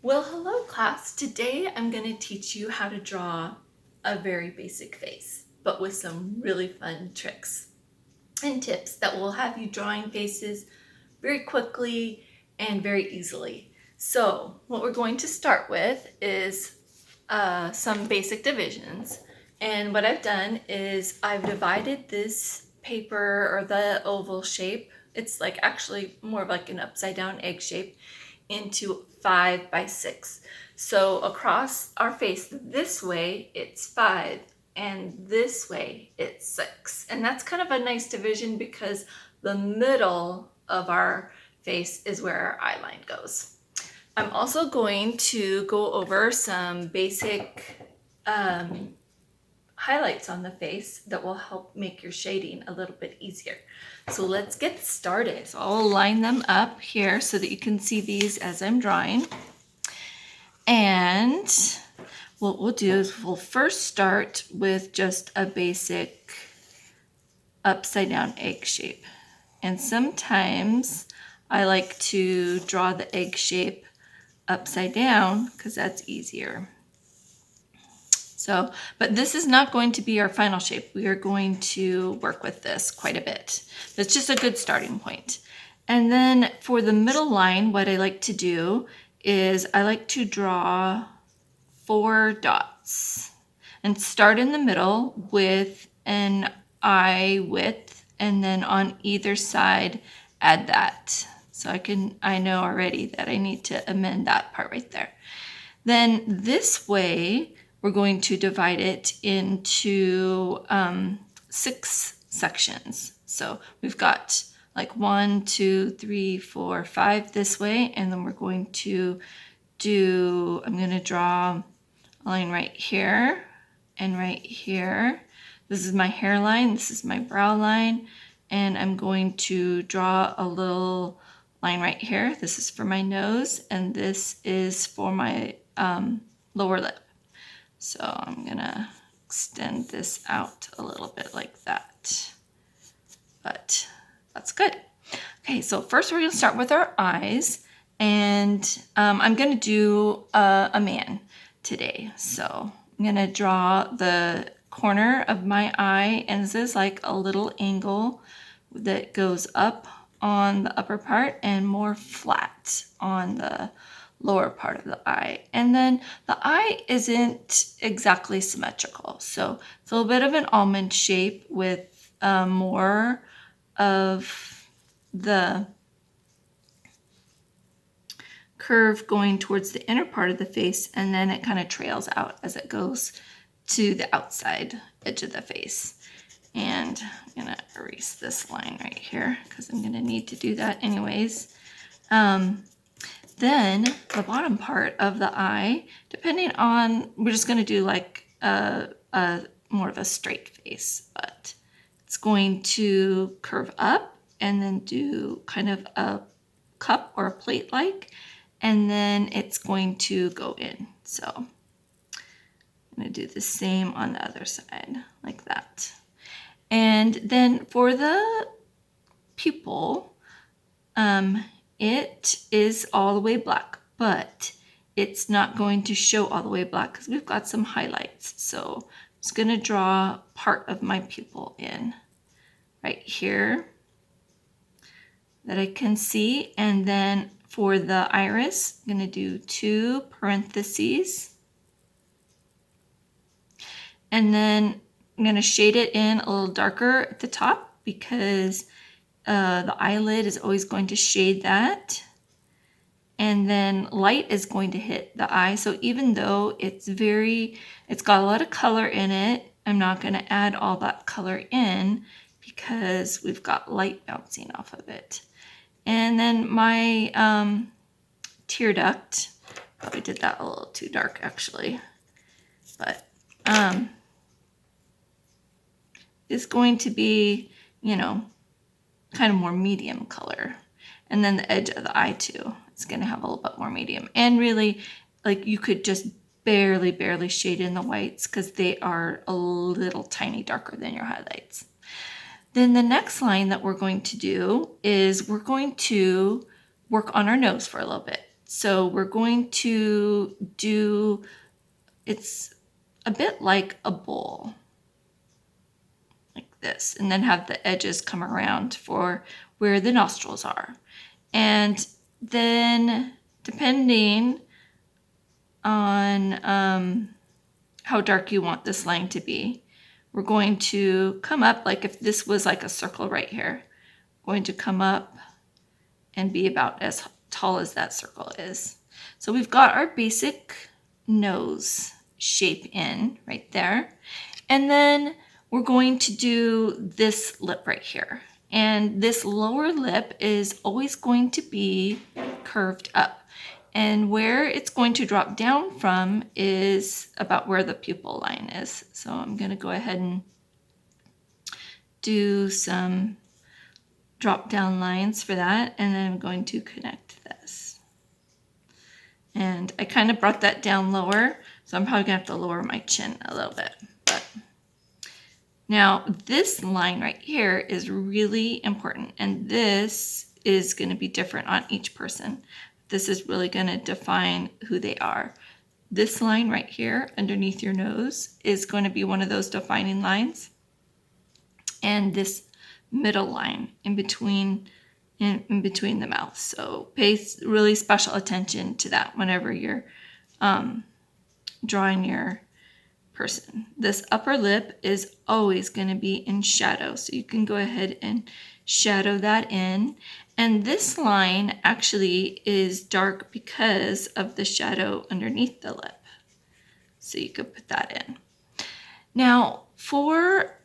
Well, hello class. Today I'm going to teach you how to draw a very basic face, but with some really fun tricks and tips that will have you drawing faces very quickly and very easily. So what we're going to start with is some basic divisions. And what I've done is I've divided this paper or the oval shape, it's like actually more of like an upside down egg shape, into 5 by 6. So across our face this way it's 5 and this way it's 6. And that's kind of a nice division because the middle of our face is where our eye line goes. I'm also going to go over some basic highlights on the face that will help make your shading a little bit easier. So let's get started. So I'll line them up here so that you can see these as I'm drawing. And what we'll do is we'll first start with just a basic upside down egg shape. And sometimes I like to draw the egg shape upside down because that's easier. So, but this is not going to be our final shape. We are going to work with this quite a bit. It's just a good starting point. And then for the middle line, what I like to do is I like to draw 4 dots and start in the middle with an eye width, and then on either side add that. So I know already that I need to amend that part right there. Then this way, we're going to divide it into 6 sections. So we've got like 1, 2, 3, 4, 5 this way, and then we're going to I'm going to draw a line right here and right here. This is my hairline, this is my brow line, and I'm going to draw a little line right here. This is for my nose, and this is for my lower lip. So I'm gonna extend this out a little bit like that, but that's good. Okay, so first we're gonna start with our eyes, and I'm gonna do a man today. So I'm gonna draw the corner of my eye, and this is like a little angle that goes up on the upper part and more flat on the lower part of the eye. And then the eye isn't exactly symmetrical. So it's a little bit of an almond shape with more of the curve going towards the inner part of the face, and then it kind of trails out as it goes to the outside edge of the face. And I'm gonna erase this line right here because I'm gonna need to do that anyways. Then the bottom part of the eye, depending on, we're just gonna do like a more of a straight face, but it's going to curve up and then do kind of a cup or a plate like, and then it's going to go in. So I'm gonna do the same on the other side like that. And then for the pupil, it is all the way black, but it's not going to show all the way black because we've got some highlights. So I'm just gonna draw part of my pupil in right here that I can see. And then for the iris, I'm gonna do 2 parentheses. And then I'm gonna shade it in a little darker at the top because the eyelid is always going to shade that. And then light is going to hit the eye. So even though it's got a lot of color in it, I'm not gonna add all that color in because we've got light bouncing off of it. And then my tear duct, probably did that a little too dark actually, but is going to be, kind of more medium color. And then the edge of the eye too, it's gonna have a little bit more medium. And really, like you could just barely shade in the whites because they are a little tiny darker than your highlights. Then the next line that we're going to do is we're going to work on our nose for a little bit. So we're going to do, it's a bit like a bowl, like this, and then have the edges come around for where the nostrils are. And then depending on how dark you want this line to be, we're going to come up, like if this was like a circle right here, going to come up and be about as tall as that circle is. So we've got our basic nose shape in right there. And then we're going to do this lip right here. And this lower lip is always going to be curved up. And where it's going to drop down from is about where the pupil line is. So I'm going to go ahead and do some drop down lines for that. And then I'm going to connect this. And I kind of brought that down lower. So I'm probably going to have to lower my chin a little bit. But now this line right here is really important. And this is going to be different on each person. This is really going to define who they are. This line right here underneath your nose is going to be one of those defining lines. And this middle line in between the mouth. So pay really special attention to that whenever you're drawing your person. This upper lip is always going to be in shadow. So you can go ahead and shadow that in. And this line actually is dark because of the shadow underneath the lip. So you could put that in. Now for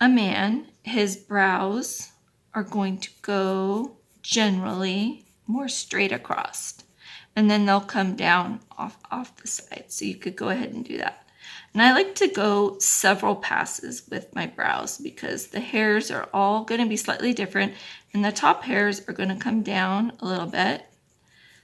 a man, his brows are going to go generally more straight across. And then they'll come down off the side. So you could go ahead and do that. And I like to go several passes with my brows because the hairs are all going to be slightly different. And the top hairs are going to come down a little bit.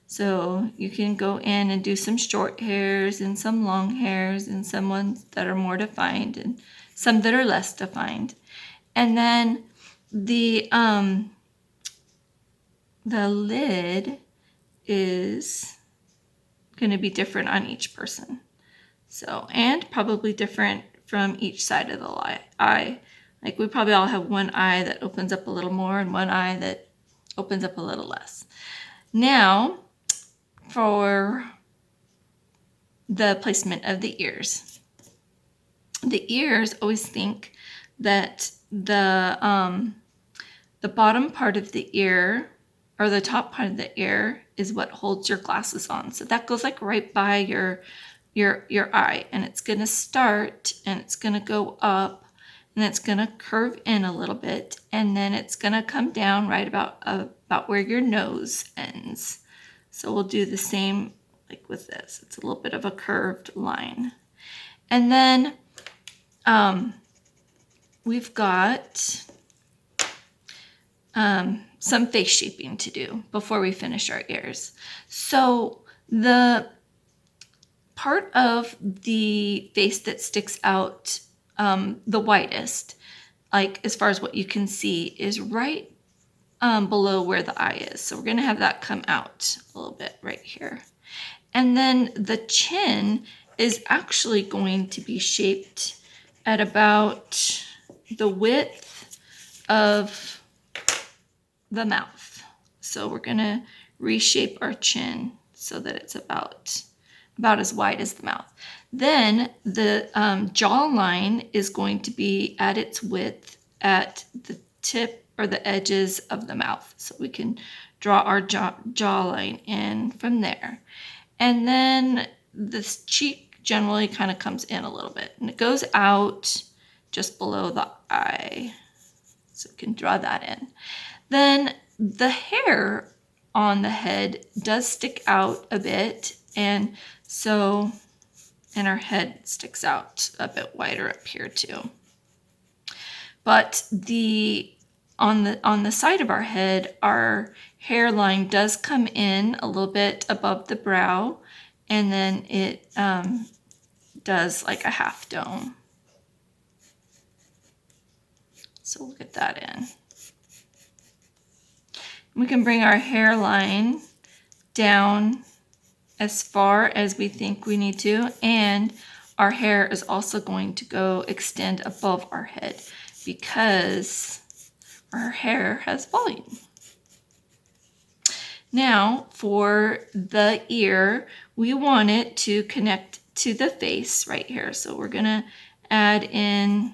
So you can go in and do some short hairs and some long hairs and some ones that are more defined and some that are less defined. And then the lid is going to be different on each person. So, and probably different from each side of the eye. Like we probably all have one eye that opens up a little more and one eye that opens up a little less. Now, for the placement of the ears. The ears, always think that the bottom part of the ear or the top part of the ear is what holds your glasses on. So that goes like right by your eye, and it's going to start and it's going to go up and it's going to curve in a little bit, and then it's going to come down right about where your nose ends. So we'll do the same like with this. It's a little bit of a curved line. And then we've got some face shaping to do before we finish our ears. So the part of the face that sticks out the widest, like as far as what you can see, is right below where the eye is. So we're going to have that come out a little bit right here. And then the chin is actually going to be shaped at about the width of the mouth. So we're going to reshape our chin so that it's about as wide as the mouth. Then the jawline is going to be at its width at the tip or the edges of the mouth. So we can draw our jawline in from there. And then this cheek generally kind of comes in a little bit, and it goes out just below the eye. So we can draw that in. Then the hair on the head does stick out a bit, and our head sticks out a bit wider up here too. But on the side of our head, our hairline does come in a little bit above the brow, and then it does like a half dome. So we'll get that in. We can bring our hairline down as far as we think we need to, and our hair is also going to go extend above our head because our hair has volume. Now for the ear, we want it to connect to the face right here. So we're gonna add in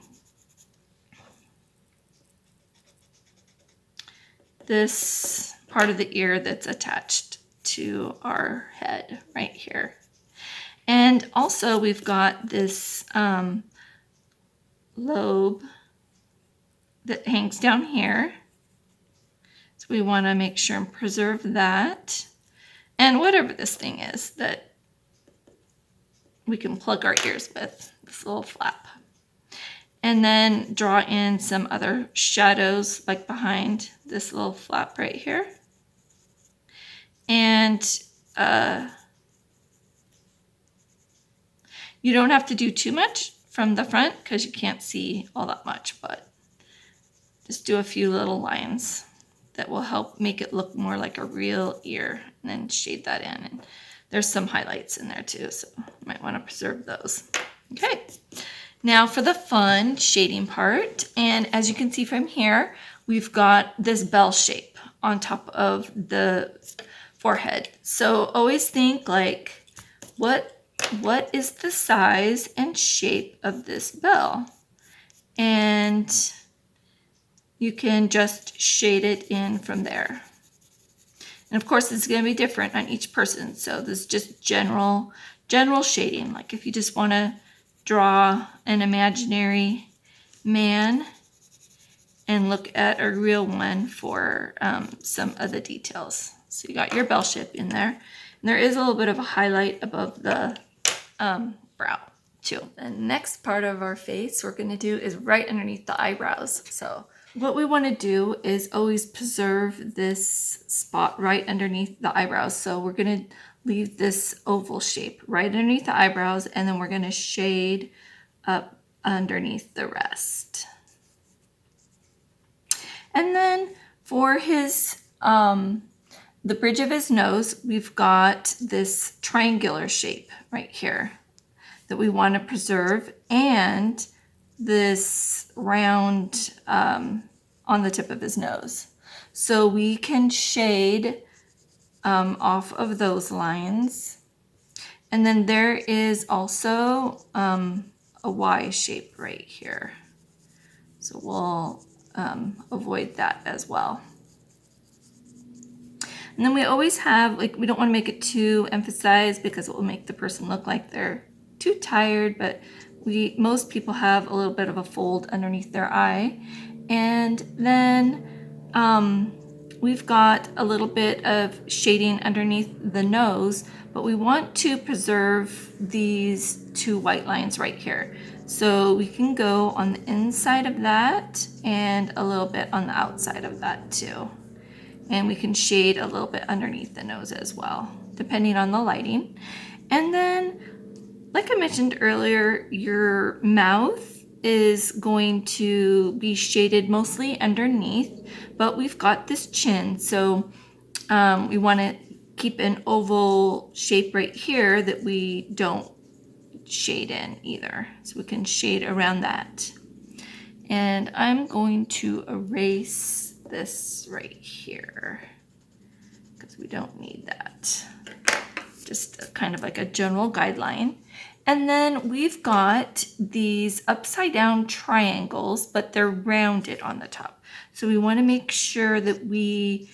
this part of the ear that's attached to our head right here. And also we've got this lobe that hangs down here. So we want to make sure and preserve that. And whatever this thing is that we can plug our ears with, this little flap. And then draw in some other shadows like behind this little flap right here. And you don't have to do too much from the front because you can't see all that much, but just do a few little lines that will help make it look more like a real ear, and then shade that in. And there's some highlights in there too, so you might want to preserve those. Okay, now for the fun shading part. And as you can see from here, we've got this bell shape on top of the forehead. So always think like, what is the size and shape of this bell? And you can just shade it in from there. And of course, it's going to be different on each person. So this is just general shading. Like if you just want to draw an imaginary man and look at a real one for some of the details. So you got your bell shape in there. And there is a little bit of a highlight above the brow too. The next part of our face we're going to do is right underneath the eyebrows. So what we want to do is always preserve this spot right underneath the eyebrows. So we're going to leave this oval shape right underneath the eyebrows, and then we're going to shade up underneath the rest. And then for his the bridge of his nose, we've got this triangular shape right here that we want to preserve, and this round on the tip of his nose. So we can shade off of those lines. And then there is also a Y shape right here. So we'll avoid that as well. And then we always have, like, we don't want to make it too emphasized because it will make the person look like they're too tired, but most people have a little bit of a fold underneath their eye. And then we've got a little bit of shading underneath the nose, but we want to preserve these two white lines right here. So we can go on the inside of that and a little bit on the outside of that too. And we can shade a little bit underneath the nose as well, depending on the lighting. And then, like I mentioned earlier, your mouth is going to be shaded mostly underneath, but we've got this chin. So we want to keep an oval shape right here that we don't shade in either. So we can shade around that. And I'm going to erase this right here because we don't need that. Just kind of like a general guideline. And then we've got these upside down triangles, but they're rounded on the top. So we want to make sure that we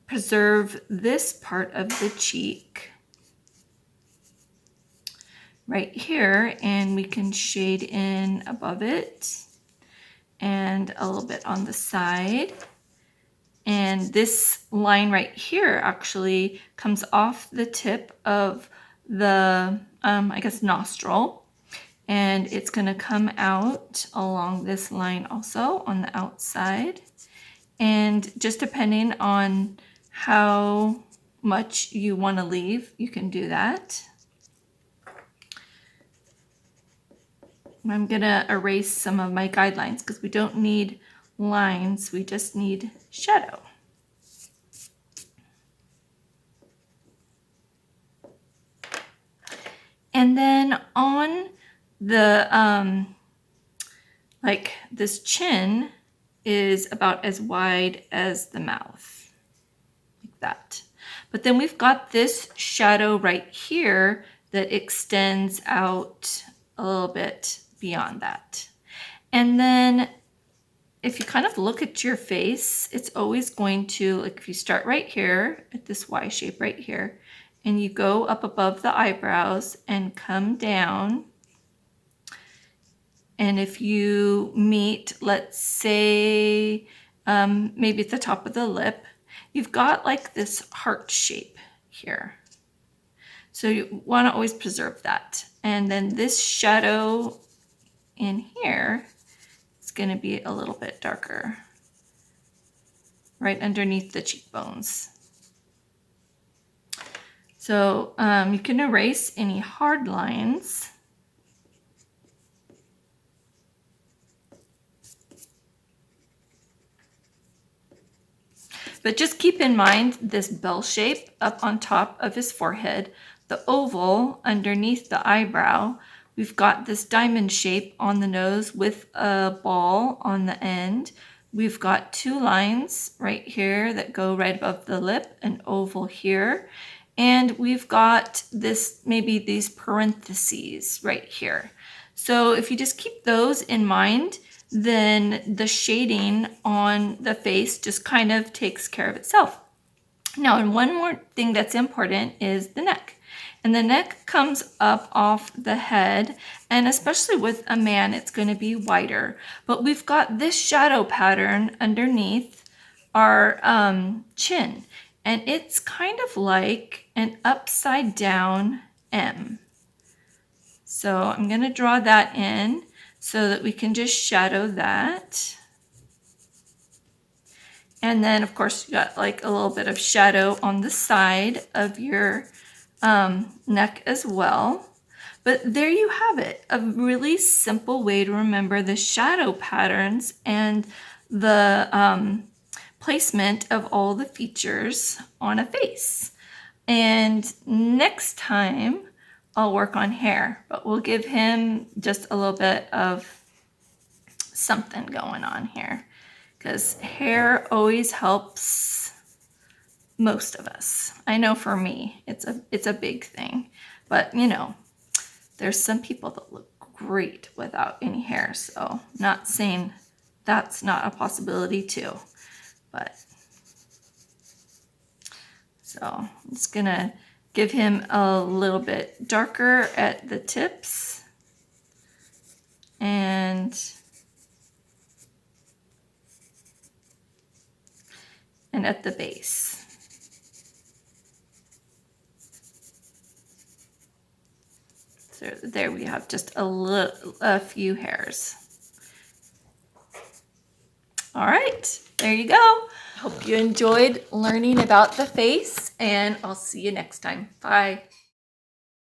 preserve this part of the cheek right here, and we can shade in above it and a little bit on the side. And this line right here actually comes off the tip of the, I guess, nostril. And it's going to come out along this line also on the outside. And just depending on how much you want to leave, you can do that. I'm going to erase some of my guidelines because we don't need lines, we just need shadow. And then on the, like this chin is about as wide as the mouth, like that. But then we've got this shadow right here that extends out a little bit beyond that. And then if you kind of look at your face, it's always going to, like if you start right here at this Y shape right here, and you go up above the eyebrows and come down, and if you meet, let's say, maybe at the top of the lip, you've got like this heart shape here. So you want to always preserve that. And then this shadow in here is going to be a little bit darker, right underneath the cheekbones. So you can erase any hard lines. But just keep in mind this bell shape up on top of his forehead, the oval underneath the eyebrow. We've got this diamond shape on the nose with a ball on the end. We've got two lines right here that go right above the lip, an oval here. And we've got this, maybe these parentheses right here. So if you just keep those in mind, then the shading on the face just kind of takes care of itself. Now, and one more thing that's important is the neck. And the neck comes up off the head, and especially with a man, it's going to be wider. But we've got this shadow pattern underneath our chin, and it's kind of like an upside down M. So I'm going to draw that in so that we can just shadow that. And then, of course, you got like a little bit of shadow on the side of your neck as well. But there you have it, a really simple way to remember the shadow patterns and the placement of all the features on a face. And next time, I'll work on hair, but we'll give him just a little bit of something going on here, because hair always helps most of us. I know for me, it's a big thing, but you know, there's some people that look great without any hair, so not saying that's not a possibility too, but so I'm just gonna give him a little bit darker at the tips and at the base. So there we have just a few hairs. All right, there you go. Hope you enjoyed learning about the face, and I'll see you next time. Bye.